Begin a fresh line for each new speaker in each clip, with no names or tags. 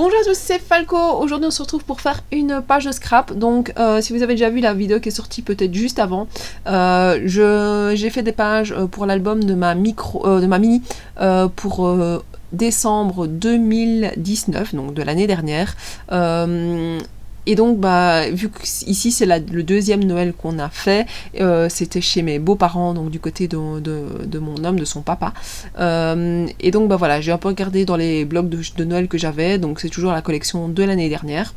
Bonjour à tous, c'est Falco. Aujourd'hui on se retrouve pour faire une page de scrap. Donc si vous avez déjà vu la vidéo qui est sortie peut-être juste avant, j'ai fait des pages pour l'album de ma mini pour décembre 2019, donc de l'année dernière. Et donc, vu que ici c'est le deuxième Noël qu'on a fait, c'était chez mes beaux-parents, donc du côté de mon homme, de son papa. Et donc, voilà, j'ai un peu regardé dans les blogs de Noël que j'avais, donc c'est toujours la collection de l'année dernière.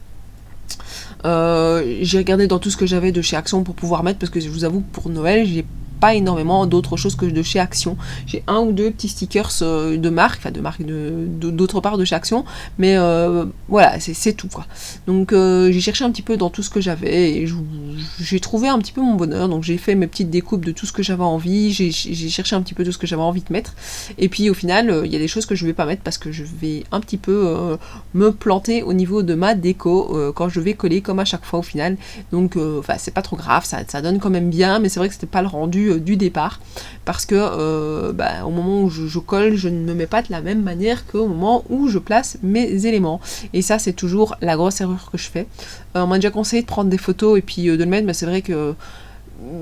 J'ai regardé dans tout ce que j'avais de chez Action pour pouvoir mettre, parce que je vous avoue, pour Noël, j'ai pas énormément d'autres choses que de chez Action. J'ai un ou deux petits stickers de marque, d'autre part de chez Action, mais voilà, c'est tout quoi. Donc j'ai cherché un petit peu dans tout ce que j'avais et j'ai trouvé un petit peu mon bonheur. Donc j'ai fait mes petites découpes de tout ce que j'avais envie, j'ai cherché un petit peu tout ce que j'avais envie de mettre, et puis au final il y a des choses que je vais pas mettre parce que je vais un petit peu me planter au niveau de ma déco quand je vais coller comme à chaque fois au final. Donc c'est pas trop grave, ça donne quand même bien, mais c'est vrai que c'était pas le rendu du départ, parce que au moment où je colle, je ne me mets pas de la même manière qu'au moment où je place mes éléments, et ça c'est toujours la grosse erreur que je fais. On m'a déjà conseillé de prendre des photos et puis de le mettre, mais c'est vrai que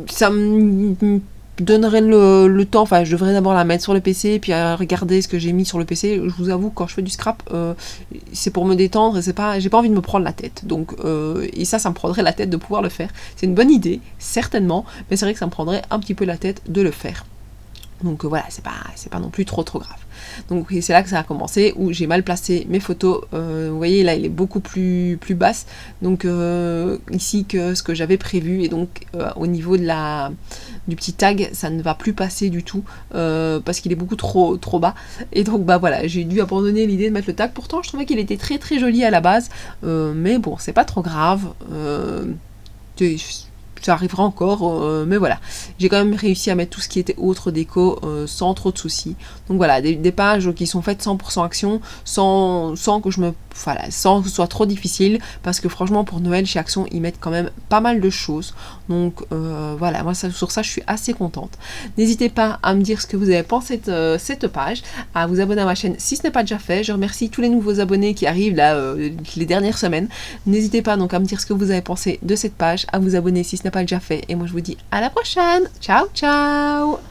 ça me donnerait le temps, enfin je devrais d'abord la mettre sur le PC et puis regarder ce que j'ai mis sur le PC. Je vous avoue, quand je fais du scrap, c'est pour me détendre et j'ai pas envie de me prendre la tête, donc et ça me prendrait la tête de pouvoir le faire. C'est une bonne idée, certainement, mais c'est vrai que ça me prendrait un petit peu la tête de le faire. Donc voilà, c'est pas non plus trop grave. Donc c'est là que ça a commencé, où j'ai mal placé mes photos. Vous voyez là, il est beaucoup plus basse, donc ici que ce que j'avais prévu, et donc au niveau du petit tag, ça ne va plus passer du tout parce qu'il est beaucoup trop bas. Et donc voilà, j'ai dû abandonner l'idée de mettre le tag. Pourtant je trouvais qu'il était très joli à la base, mais bon, c'est pas trop grave. Ça arrivera encore, mais voilà, j'ai quand même réussi à mettre tout ce qui était autre déco sans trop de soucis. Donc voilà, des pages qui sont faites 100% Action, sans que sans que ce soit trop difficile, parce que franchement pour Noël chez Action ils mettent quand même pas mal de choses. Donc voilà, moi sur ça je suis assez contente. N'hésitez pas à me dire ce que vous avez pensé de cette page, à vous abonner à ma chaîne si ce n'est pas déjà fait. Je remercie tous les nouveaux abonnés qui arrivent là les dernières semaines. N'hésitez pas donc à me dire ce que vous avez pensé de cette page, à vous abonner si ce n'est pas déjà fait, et moi je vous dis à la prochaine. Ciao ciao.